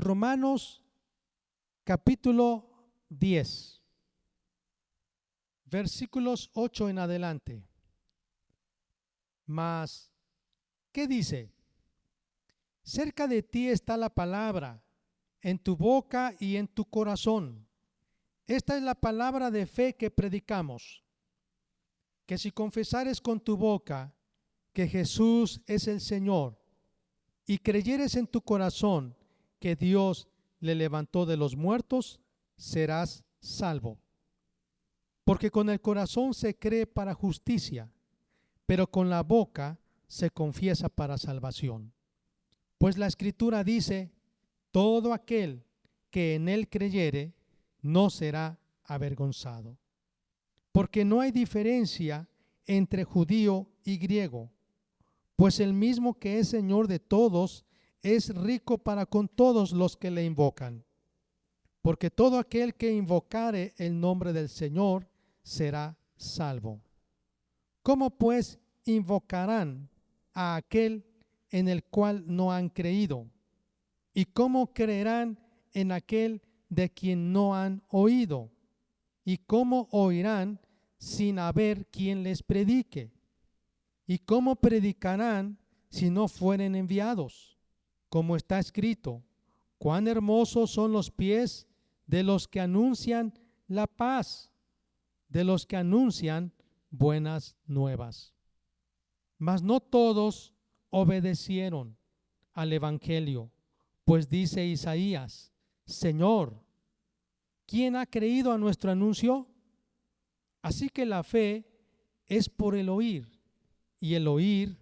Romanos capítulo 10, versículos 8 en adelante. Mas, ¿qué dice? Cerca de ti está la palabra, en tu boca y en tu corazón. Esta es la palabra de fe que predicamos, que si confesares con tu boca que Jesús es el Señor y creyeres en tu corazón que Dios le levantó de los muertos, serás salvo. Porque con el corazón se cree para justicia, pero con la boca se confiesa para salvación. Pues la Escritura dice: todo aquel que en él creyere no será avergonzado. Porque no hay diferencia entre judío y griego, pues el mismo que es Señor de todos es rico para con todos los que le invocan. Porque todo aquel que invocare el nombre del Señor será salvo. ¿Cómo pues invocarán a aquel en el cual no han creído? ¿Y cómo creerán en aquel de quien no han oído? ¿Y cómo oirán sin haber quien les predique? ¿Y cómo predicarán si no fueren enviados? Como está escrito: cuán hermosos son los pies de los que anuncian la paz, de los que anuncian buenas nuevas. Mas no todos obedecieron al evangelio, pues dice Isaías: Señor, ¿quién ha creído a nuestro anuncio? Así que la fe es por el oír, y el oír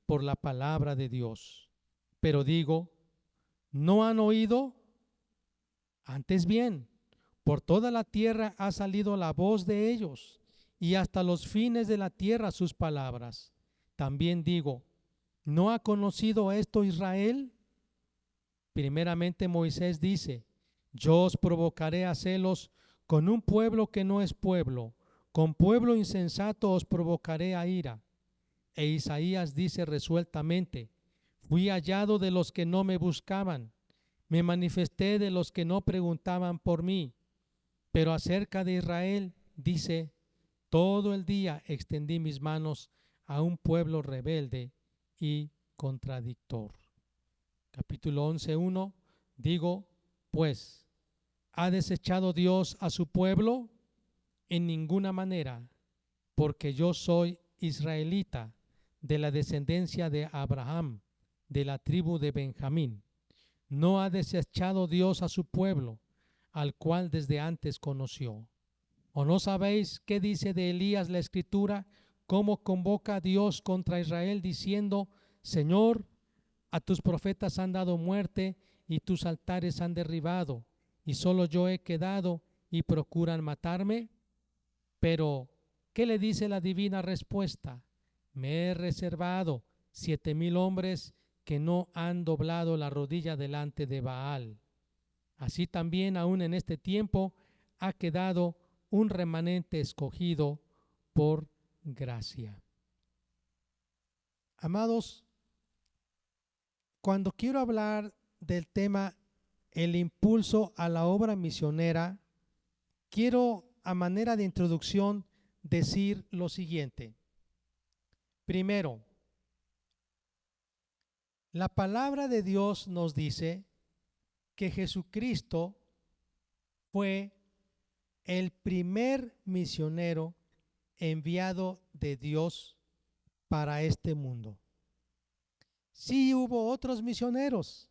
por la palabra de Dios. Pero digo, ¿no han oído? Antes bien, por toda la tierra ha salido la voz de ellos, y hasta los fines de la tierra sus palabras. También digo, ¿no ha conocido esto Israel? Primeramente Moisés dice: yo os provocaré a celos con un pueblo que no es pueblo, con pueblo insensato os provocaré a ira. E Isaías dice resueltamente: fui hallado de los que no me buscaban, me manifesté de los que no preguntaban por mí. Pero acerca de Israel dice: todo el día extendí mis manos a un pueblo rebelde y contradictor. Capítulo 11:1. Digo, pues, ¿ha desechado Dios a su pueblo? En ninguna manera, porque yo soy israelita, de la descendencia de Abraham, de la tribu de Benjamín. No ha desechado Dios a su pueblo, al cual desde antes conoció. ¿O no sabéis qué dice de Elías la Escritura? Cómo convoca a Dios contra Israel diciendo: Señor, a tus profetas han dado muerte y tus altares han derribado, y solo yo he quedado y procuran matarme. Pero, ¿qué le dice la divina respuesta? Me he reservado 7,000 hombres que no han doblado la rodilla delante de Baal. Así también aún en este tiempo ha quedado un remanente escogido por gracia. Amados, cuando quiero hablar del tema el impulso a la obra misionera, quiero a manera de introducción decir lo siguiente. Primero, la palabra de Dios nos dice que Jesucristo fue el primer misionero enviado de Dios para este mundo. Sí hubo otros misioneros,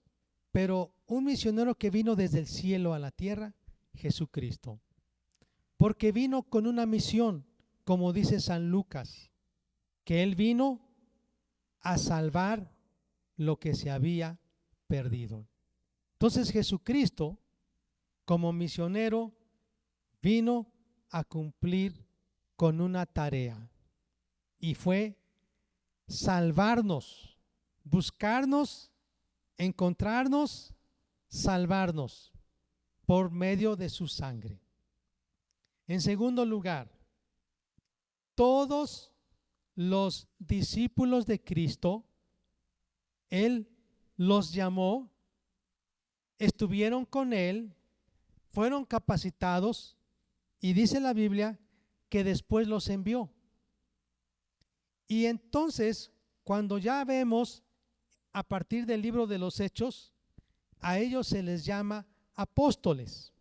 pero un misionero que vino desde el cielo a la tierra, Jesucristo. Porque vino con una misión, como dice San Lucas, que él vino a salvar lo que se había perdido. Entonces Jesucristo, como misionero, vino a cumplir con una tarea, y fue salvarnos, buscarnos, encontrarnos, salvarnos por medio de su sangre. En segundo lugar, todos los discípulos de Cristo, Él los llamó estuvieron con él, fueron capacitados y dice la Biblia que después los envió. Y entonces, cuando ya vemos a partir del libro de los Hechos, a ellos se les llama apóstoles.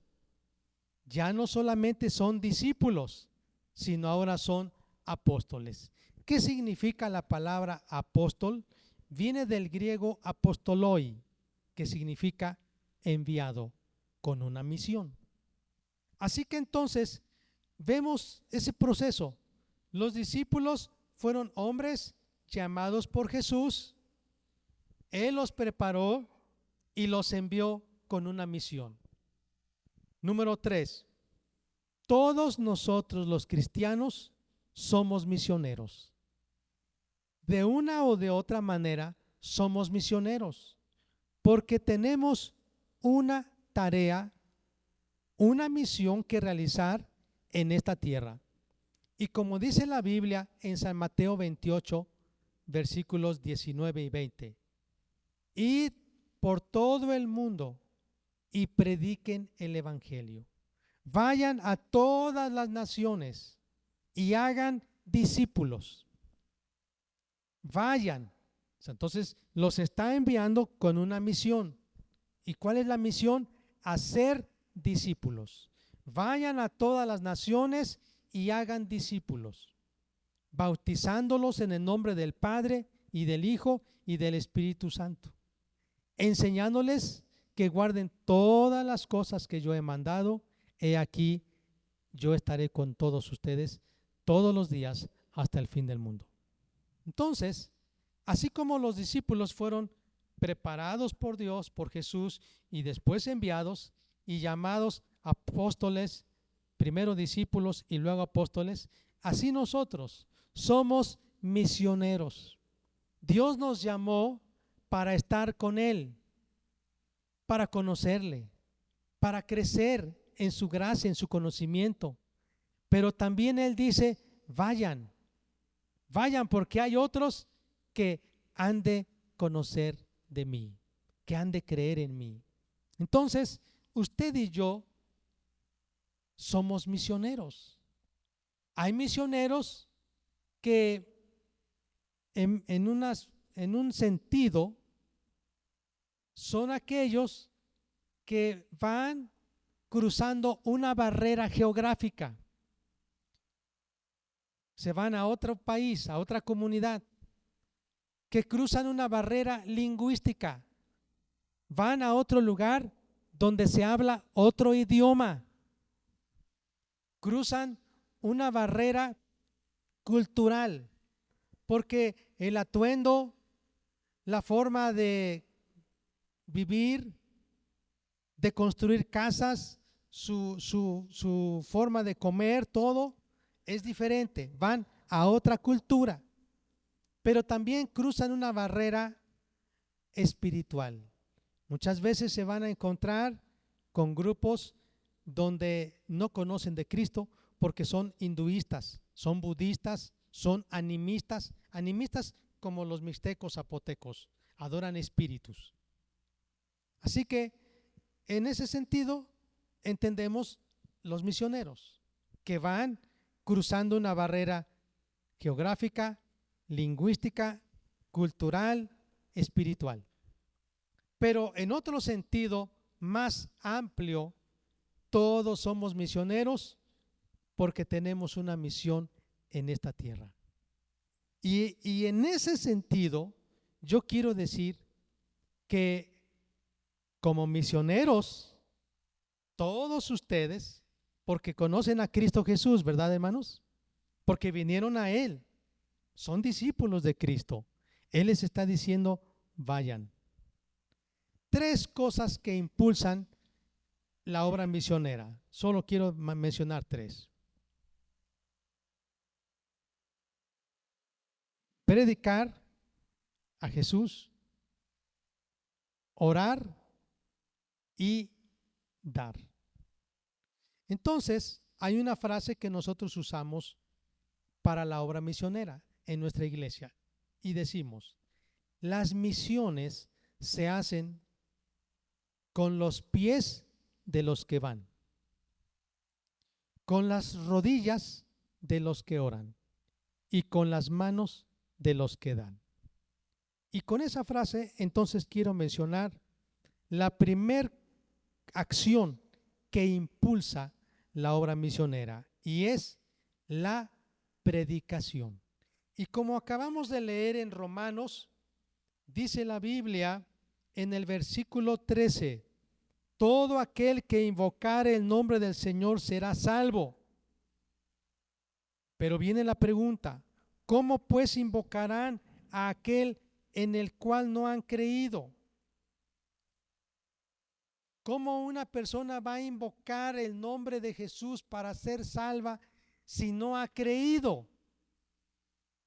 Ya no solamente son discípulos, sino ahora son apóstoles. ¿Qué significa la palabra apóstol? Viene del griego apostoloi, que significa enviado con una misión. Así que entonces vemos ese proceso. Los discípulos fueron hombres llamados por Jesús. Él los preparó y los envió con una misión. Número 3. Todos nosotros los cristianos somos misioneros. De una o de otra manera somos misioneros, porque tenemos una tarea, una misión que realizar en esta tierra. Y como dice la Biblia en San Mateo 28, versículos 19 y 20, id por todo el mundo y prediquen el evangelio. Vayan a todas las naciones y hagan discípulos. Vayan. Entonces los está enviando con una misión. ¿Y cuál es la misión? Hacer discípulos. Vayan a todas las naciones y hagan discípulos, bautizándolos en el nombre del Padre y del Hijo y del Espíritu Santo, enseñándoles que guarden todas las cosas que yo he mandado. He aquí, yo estaré con todos ustedes todos los días hasta el fin del mundo. Entonces, así como los discípulos fueron preparados por Dios, por Jesús, y después enviados y llamados apóstoles, primero discípulos y luego apóstoles, así nosotros somos misioneros. Dios nos llamó para estar con Él, para conocerle, para crecer en su gracia, en su conocimiento. Pero también Él dice, vayan, vayan, porque hay otros que han de conocer de mí, que han de creer en mí. Entonces, usted y yo somos misioneros. Hay misioneros que en un sentido son aquellos que van cruzando una barrera geográfica. Se van a otro país, a otra comunidad, que cruzan una barrera lingüística. Van a otro lugar donde se habla otro idioma. Cruzan una barrera cultural, porque el atuendo, la forma de vivir, de construir casas, su forma de comer, todo es diferente. Van a otra cultura, pero también cruzan una barrera espiritual. Muchas veces se van a encontrar con grupos donde no conocen de Cristo porque son hinduistas, son budistas, son animistas como los mixtecos zapotecos, adoran espíritus. Así que en ese sentido entendemos los misioneros que van cruzando una barrera geográfica, lingüística, cultural, espiritual. Pero en otro sentido más amplio, todos somos misioneros porque tenemos una misión en esta tierra. Y en ese sentido, yo quiero decir que como misioneros, todos ustedes, porque conocen a Cristo Jesús, ¿verdad, hermanos? Porque vinieron a Él, son discípulos de Cristo. Él les está diciendo, vayan. 3 cosas que impulsan la obra misionera. Solo quiero mencionar 3. Predicar a Jesús, orar y dar. Entonces, hay una frase que nosotros usamos para la obra misionera en nuestra iglesia y decimos, las misiones se hacen con los pies de los que van, con las rodillas de los que oran y con las manos de los que dan. Y con esa frase entonces quiero mencionar la primer acción que impulsa la obra misionera, y es la predicación. Y como acabamos de leer en Romanos, dice la Biblia en el versículo 13: todo aquel que invocare el nombre del Señor será salvo. Pero viene la pregunta: ¿cómo pues invocarán a aquel en el cual no han creído? ¿Cómo una persona va a invocar el nombre de Jesús para ser salva si no ha creído?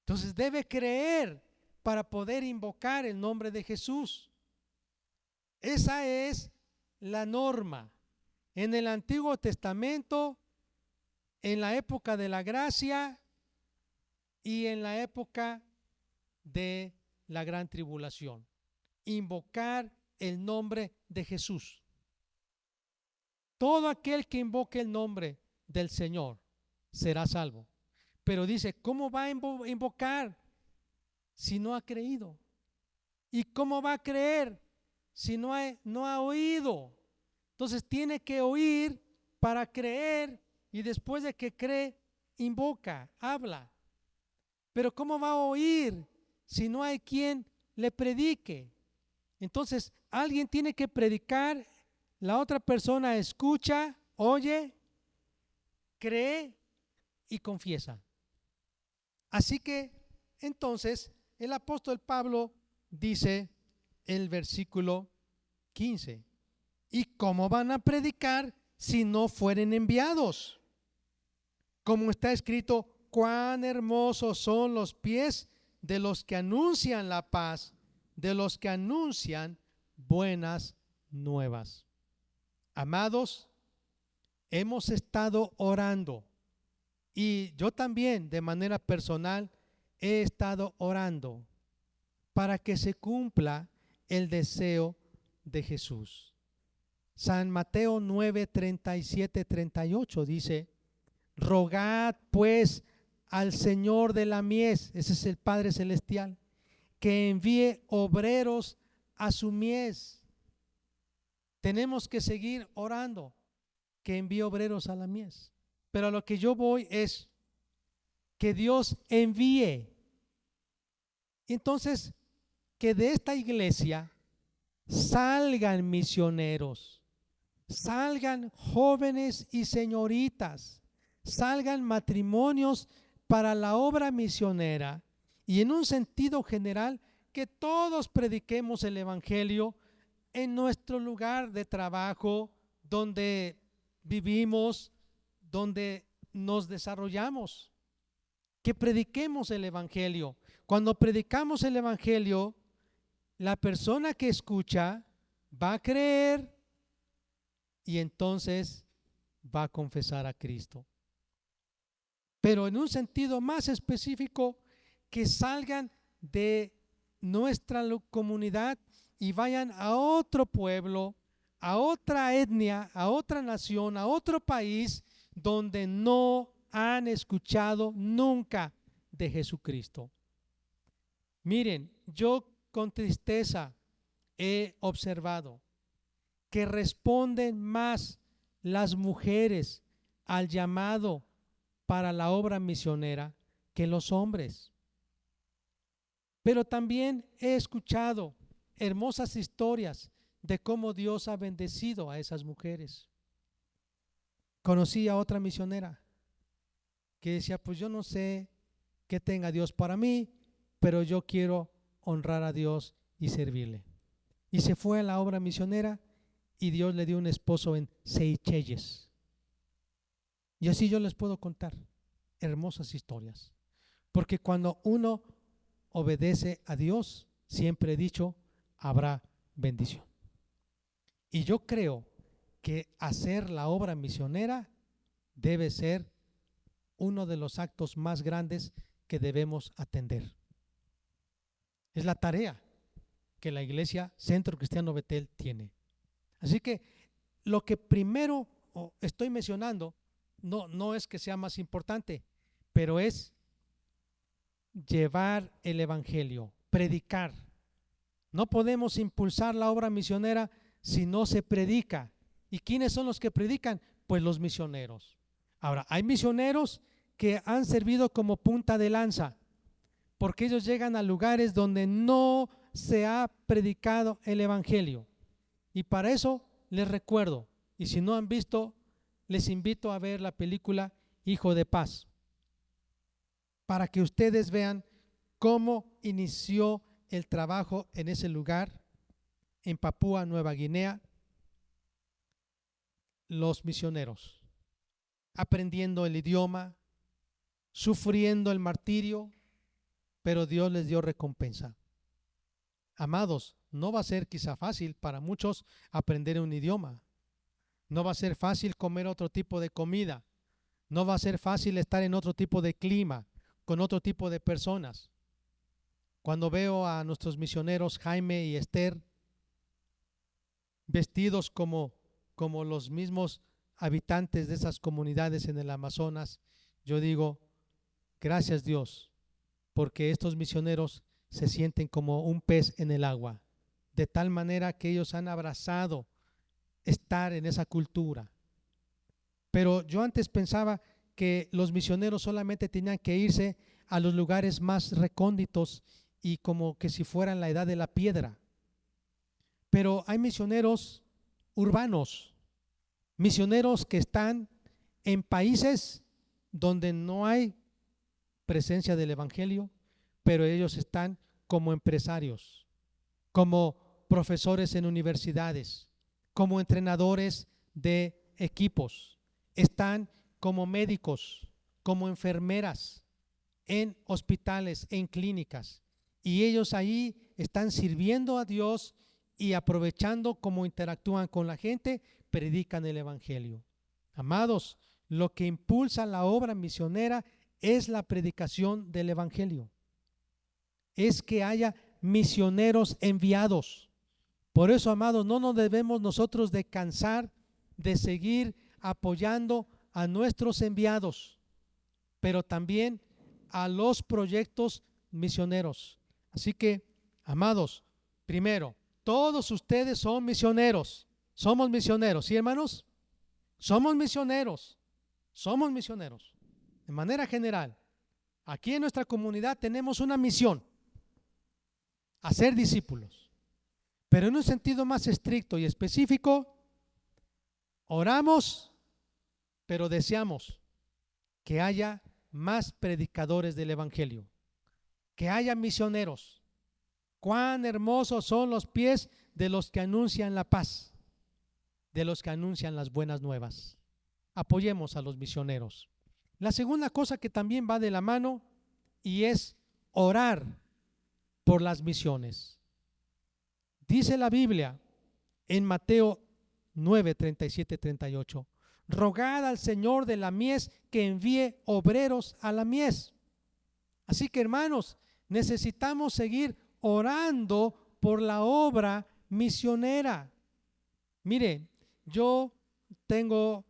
Entonces debe creer para poder invocar el nombre de Jesús. Esa es la norma. En el Antiguo Testamento, en la época de la gracia y en la época de la gran tribulación, invocar el nombre de Jesús. Todo aquel que invoque el nombre del Señor será salvo. Pero dice, ¿cómo va a invocar si no ha creído? ¿Y cómo va a creer si no ha oído? Entonces tiene que oír para creer, y después de que cree, invoca, habla. Pero ¿cómo va a oír si no hay quien le predique? Entonces alguien tiene que predicar, la otra persona escucha, oye, cree y confiesa. Así que entonces el apóstol Pablo dice el versículo 15: ¿y cómo van a predicar si no fueren enviados? Como está escrito, cuán hermosos son los pies de los que anuncian la paz, de los que anuncian buenas nuevas. Amados, hemos estado orando, y yo también de manera personal he estado orando para que se cumpla el deseo de Jesús. San Mateo 9, 37, 38 dice: rogad pues al Señor de la mies, ese es el Padre Celestial, que envíe obreros a su mies. Tenemos que seguir orando que envíe obreros a la mies. Pero a lo que yo voy es que Dios envíe. Entonces, que de esta iglesia salgan misioneros, salgan jóvenes y señoritas, salgan matrimonios para la obra misionera, y en un sentido general que todos prediquemos el evangelio en nuestro lugar de trabajo, donde vivimos, donde nos desarrollamos, que prediquemos el evangelio. Cuando predicamos el evangelio, la persona que escucha va a creer y entonces va a confesar a Cristo. Pero en un sentido más específico, que salgan de nuestra comunidad y vayan a otro pueblo, a otra etnia, a otra nación, a otro país donde no han escuchado nunca de Jesucristo. Miren, yo con tristeza he observado que responden más las mujeres al llamado para la obra misionera que los hombres. Pero también he escuchado hermosas historias de cómo Dios ha bendecido a esas mujeres. Conocí a otra misionera que decía, pues yo no sé qué tenga Dios para mí, pero yo quiero honrar a Dios y servirle. Y se fue a la obra misionera y Dios le dio un esposo en Seychelles. Y así yo les puedo contar hermosas historias. Porque cuando uno obedece a Dios, siempre he dicho, habrá bendición. Y yo creo que hacer la obra misionera debe ser uno de los actos más grandes que debemos atender. Es la tarea que la Iglesia Centro Cristiano Betel tiene. Así que lo que primero estoy mencionando no es que sea más importante, pero es llevar el evangelio, predicar. No podemos impulsar la obra misionera si no se predica. ¿Y quiénes son los que predican? Pues los misioneros. Ahora, hay misioneros que han servido como punta de lanza, porque ellos llegan a lugares donde no se ha predicado el evangelio. Y para eso les recuerdo, y si no han visto, les invito a ver la película Hijo de Paz, para que ustedes vean cómo inició el trabajo en ese lugar, en Papúa Nueva Guinea, los misioneros, aprendiendo el idioma, sufriendo el martirio, pero Dios les dio recompensa. Amados, no va a ser quizá fácil para muchos aprender un idioma, no va a ser fácil comer otro tipo de comida, no va a ser fácil estar en otro tipo de clima, con otro tipo de personas. Cuando veo a nuestros misioneros Jaime y Esther vestidos como los mismos habitantes de esas comunidades en el Amazonas, yo digo, gracias Dios, porque estos misioneros se sienten como un pez en el agua, de tal manera que ellos han abrazado estar en esa cultura. Pero yo antes pensaba que los misioneros solamente tenían que irse a los lugares más recónditos y como que si fueran la edad de la piedra. Pero hay misioneros urbanos, misioneros que están en países donde no hay presencia del evangelio, pero ellos están como empresarios, como profesores en universidades, como entrenadores de equipos, están como médicos, como enfermeras en hospitales, en clínicas, y ellos ahí están sirviendo a Dios y aprovechando cómo interactúan con la gente, predican el evangelio. Amados, lo que impulsa la obra misionera es la predicación del evangelio, es que haya misioneros enviados. Por eso, amados, no nos debemos nosotros de cansar de seguir apoyando a nuestros enviados, pero también a los proyectos misioneros. Así que, amados, primero, todos ustedes son misioneros. Somos misioneros, ¿sí, hermanos? Somos misioneros. Somos misioneros. De manera general, aquí en nuestra comunidad tenemos una misión: hacer discípulos. Pero en un sentido más estricto y específico, oramos, pero deseamos que haya más predicadores del evangelio, que haya misioneros. Cuán hermosos son los pies de los que anuncian la paz, de los que anuncian las buenas nuevas. Apoyemos a los misioneros. La segunda cosa que también va de la mano y es orar por las misiones. Dice la Biblia en Mateo 9, 37, 38, rogad al Señor de la mies que envíe obreros a la mies. Así que, hermanos, necesitamos seguir orando por la obra misionera. Mire, yo tengo,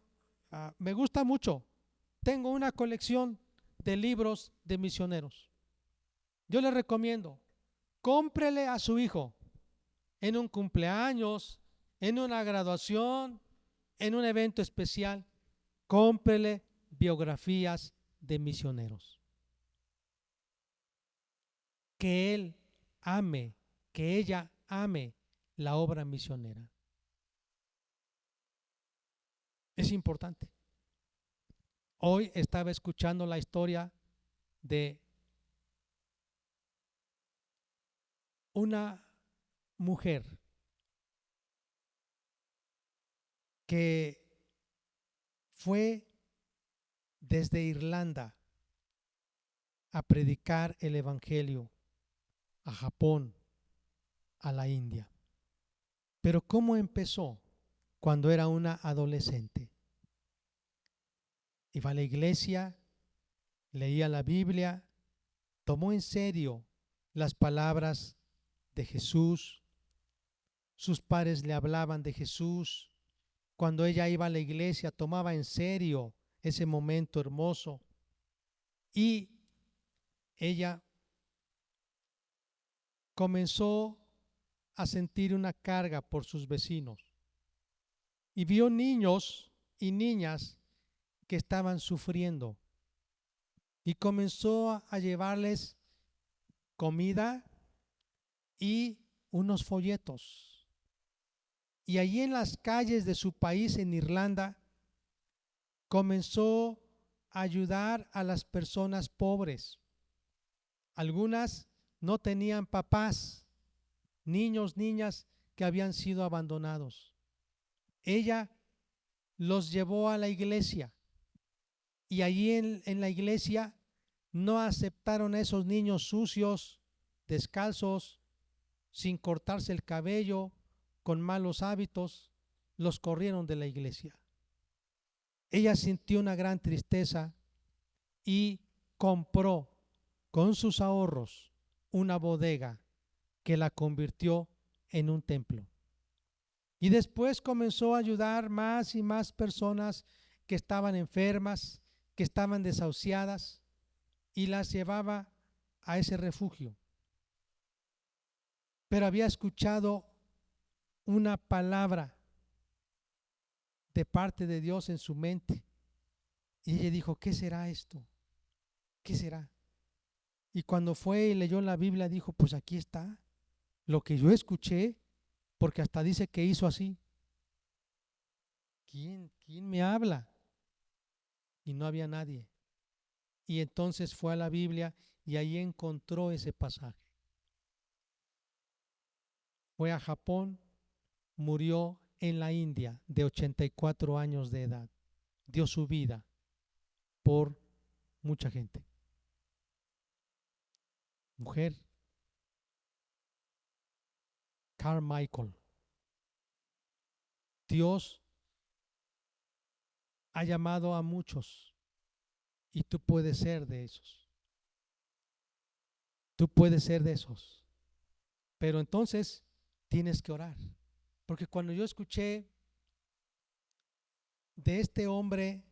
me gusta mucho, tengo una colección de libros de misioneros. Yo le recomiendo, cómprele a su hijo en un cumpleaños, en una graduación, en un evento especial, cómprele biografías de misioneros. Que él ame, que ella ame la obra misionera. Es importante. Hoy estaba escuchando la historia de una mujer que fue desde Irlanda a predicar el evangelio a Japón, a la India. Pero ¿cómo empezó? Cuando era una adolescente. Iba a la iglesia, leía la Biblia, tomó en serio las palabras de Jesús, sus padres le hablaban de Jesús. Cuando ella iba a la iglesia, tomaba en serio ese momento hermoso. Y ella comenzó a sentir una carga por sus vecinos. Y vio niños y niñas que estaban sufriendo. Y comenzó a llevarles comida y unos folletos. Y allí en las calles de su país, en Irlanda, comenzó a ayudar a las personas pobres. Algunas no tenían papás, niños, niñas que habían sido abandonados. Ella los llevó a la iglesia y allí en la iglesia no aceptaron a esos niños sucios, descalzos, sin cortarse el cabello, con malos hábitos, los corrieron de la iglesia. Ella sintió una gran tristeza y compró con sus ahorros una bodega que la convirtió en un templo. Y después comenzó a ayudar más y más personas que estaban enfermas, que estaban desahuciadas, y las llevaba a ese refugio. Pero había escuchado una palabra de parte de Dios en su mente. Y ella dijo, ¿qué será esto? ¿Qué será? Y cuando fue y leyó la Biblia, dijo, pues aquí está lo que yo escuché, porque hasta dice que hizo así. ¿Quién me habla? Y no había nadie. Y entonces fue a la Biblia y ahí encontró ese pasaje. Fue a Japón, murió en la India de 84 años de edad. Dio su vida por mucha gente. Mujer, Carmichael. Dios ha llamado a muchos y tú puedes ser de esos. Tú puedes ser de esos. Pero entonces tienes que orar. Porque cuando yo escuché de este hombre,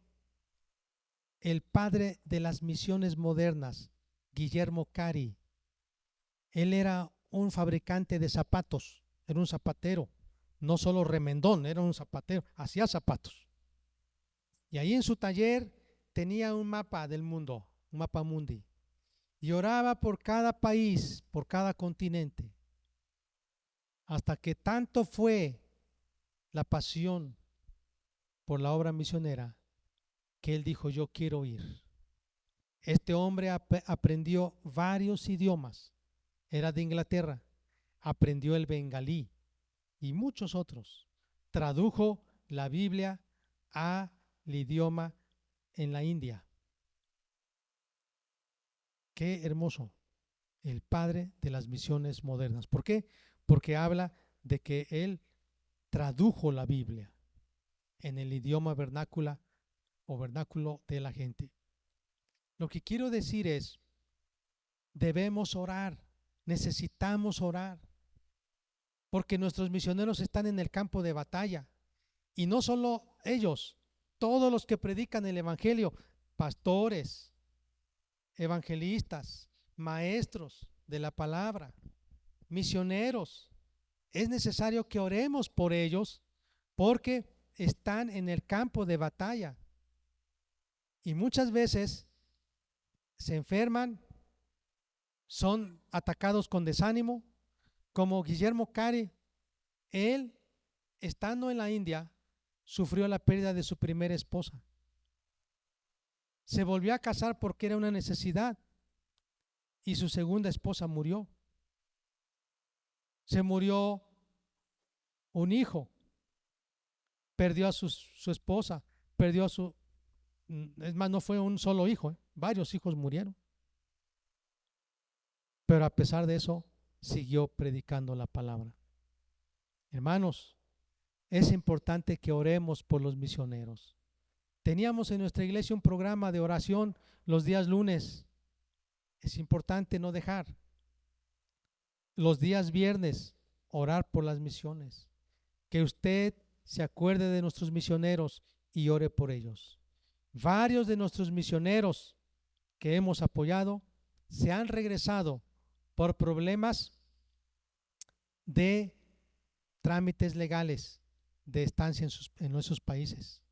el padre de las misiones modernas, Guillermo Cari, él era un fabricante de zapatos, era un zapatero, no solo remendón, era un zapatero, hacía zapatos. Y ahí en su taller tenía un mapa del mundo, un mapa mundi, y oraba por cada país, por cada continente, hasta que tanto fue la pasión por la obra misionera que él dijo, yo quiero ir. Este hombre aprendió varios idiomas, era de Inglaterra, aprendió el bengalí y muchos otros. Tradujo la Biblia al idioma en la India. Qué hermoso, el padre de las misiones modernas. ¿Por qué? Porque habla de que él tradujo la Biblia en el idioma vernáculo o vernáculo de la gente. Lo que quiero decir es, debemos orar, necesitamos orar, porque nuestros misioneros están en el campo de batalla. Y no solo ellos, todos los que predican el evangelio, pastores, evangelistas, maestros de la palabra, misioneros, es necesario que oremos por ellos porque están en el campo de batalla. Y muchas veces se enferman, son atacados con desánimo, como Guillermo Cari. Él, estando en la India, sufrió la pérdida de su primera esposa. Se volvió a casar porque era una necesidad y su segunda esposa murió. Se murió un hijo, perdió a su esposa, perdió a su, es más, no fue un solo hijo, varios hijos murieron. Pero a pesar de eso, siguió predicando la palabra. Hermanos, es importante que oremos por los misioneros. Teníamos en nuestra iglesia un programa de oración los días lunes. Es importante no dejar. Los días viernes orar por las misiones. Que usted se acuerde de nuestros misioneros y ore por ellos. Varios de nuestros misioneros que hemos apoyado se han regresado por problemas de trámites legales de estancia en nuestros países,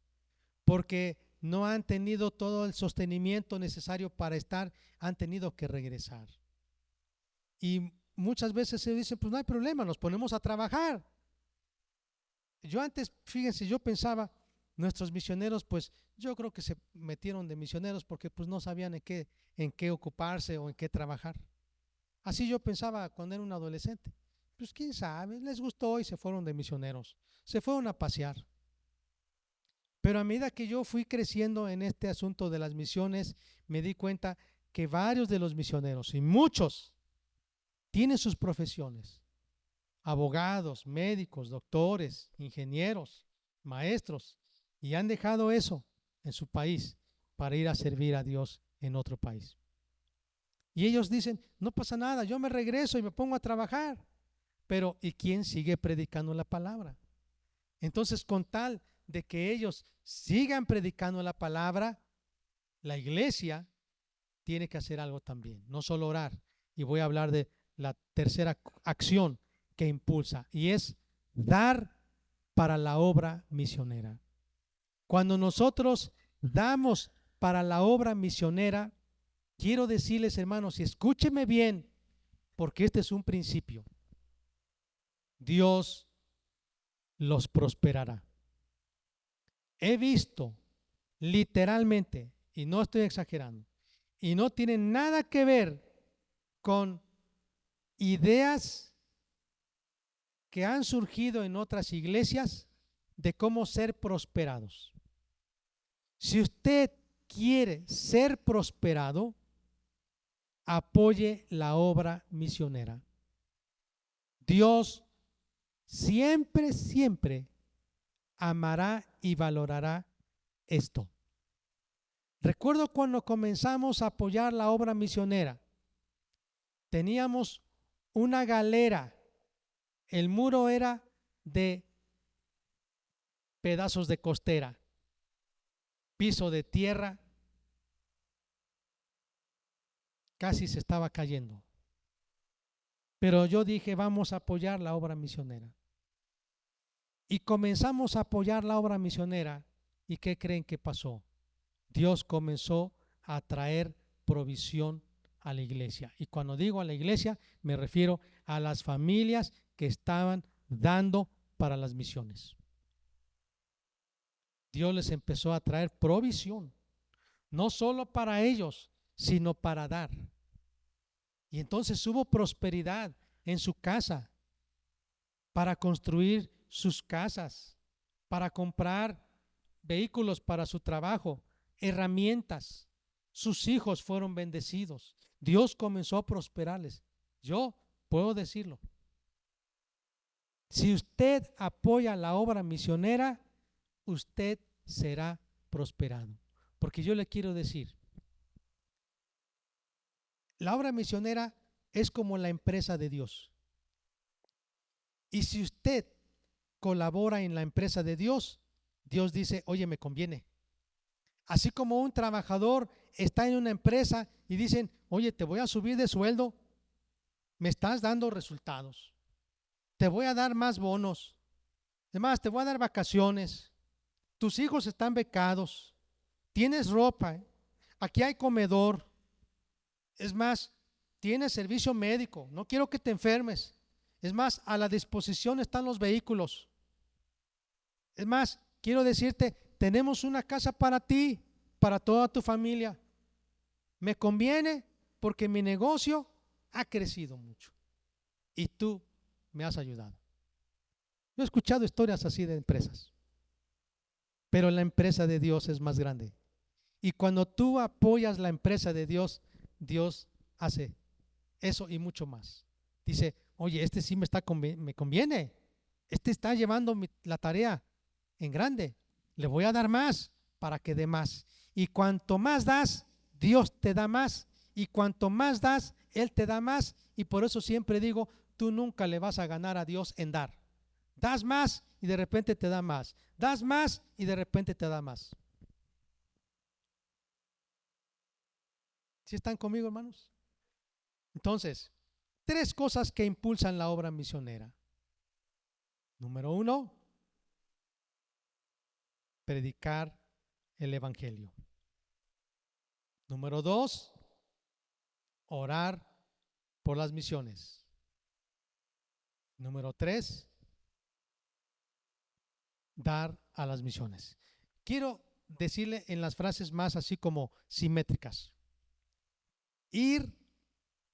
porque no han tenido todo el sostenimiento necesario para estar, han tenido que regresar. Y muchas veces se dice, pues no hay problema, nos ponemos a trabajar. Yo antes, fíjense, yo pensaba, nuestros misioneros, pues yo creo que se metieron de misioneros porque pues no sabían en qué ocuparse o en qué trabajar. Así yo pensaba cuando era un adolescente. Pues quién sabe, les gustó y se fueron de misioneros, se fueron a pasear. Pero a medida que yo fui creciendo en este asunto de las misiones, me di cuenta que varios de los misioneros, y muchos, tienen sus profesiones: abogados, médicos, doctores, ingenieros, maestros, y han dejado eso en su país para ir a servir a Dios en otro país. Y ellos dicen, no pasa nada, yo me regreso y me pongo a trabajar. Pero ¿y quién sigue predicando la palabra? Entonces, con tal de que ellos sigan predicando la palabra, la iglesia tiene que hacer algo también, no solo orar. Y voy a hablar de la tercera acción que impulsa, y es dar para la obra misionera. Cuando nosotros damos para la obra misionera, quiero decirles, hermanos, y escúcheme bien, porque este es un principio: Dios los prosperará. He visto literalmente, y no estoy exagerando, y no tiene nada que ver con ideas que han surgido en otras iglesias de cómo ser prosperados. Si usted quiere ser prosperado, apoye la obra misionera. Dios siempre, siempre amará y valorará esto. Recuerdo cuando comenzamos a apoyar la obra misionera, teníamos una galera, el muro era de pedazos de costera, piso de tierra, casi se estaba cayendo. Pero yo dije, vamos a apoyar la obra misionera. Y comenzamos a apoyar la obra misionera. ¿Y qué creen que pasó? Dios comenzó a traer provisión a la iglesia. Y cuando digo a la iglesia, me refiero a las familias que estaban dando para las misiones. Dios les empezó a traer provisión, no solo para ellos, sino para dar. Y entonces hubo prosperidad en su casa, para construir sus casas, para comprar vehículos para su trabajo, herramientas. Sus hijos fueron bendecidos. Dios comenzó a prosperarles. Yo puedo decirlo. Si usted apoya la obra misionera, usted será prosperado. Porque yo le quiero decir, la obra misionera es como la empresa de Dios. Y si usted colabora en la empresa de Dios, Dios dice, oye, me conviene. Así como un trabajador está en una empresa y dicen, oye, te voy a subir de sueldo, me estás dando resultados, te voy a dar más bonos, además te voy a dar vacaciones, tus hijos están becados, tienes ropa, aquí hay comedor, es más, tienes servicio médico, no quiero que te enfermes, es más, a la disposición están los vehículos, es más, quiero decirte, tenemos una casa para ti, para toda tu familia. Me conviene porque mi negocio ha crecido mucho y tú me has ayudado. Yo he escuchado historias así de empresas, pero la empresa de Dios es más grande. Y cuando tú apoyas la empresa de Dios, Dios hace eso y mucho más. Dice, oye, este sí me conviene, este está llevando la tarea en grande, le voy a dar más para que dé más. Y cuanto más das, Dios te da más. Y cuanto más das, Él te da más. Y por eso siempre digo, tú nunca le vas a ganar a Dios en dar. Das más y de repente te da más. Das más y de repente te da más. ¿Sí están conmigo, hermanos? Entonces, 3 cosas que impulsan la obra misionera. Número 1, predicar el evangelio. Número 2, orar por las misiones. Número 3, dar a las misiones. Quiero decirle en las frases más así como simétricas. Ir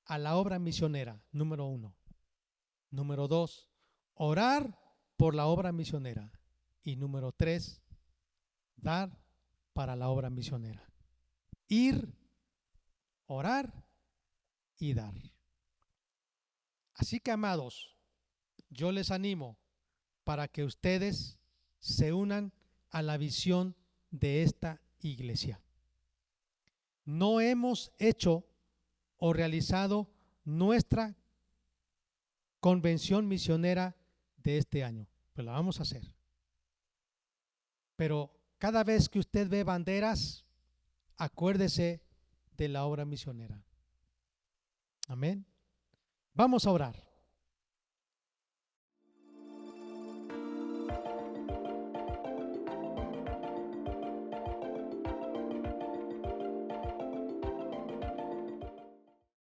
a la obra misionera, número 1. Número 2, orar por la obra misionera. Y número 3, dar para la obra misionera. Ir, orar y dar. Así que, amados, yo les animo para que ustedes se unan a la visión de esta iglesia. No hemos hecho o realizado nuestra convención misionera de este año, pues la vamos a hacer. Pero cada vez que usted ve banderas, acuérdese de la obra misionera. Amén. Vamos a orar.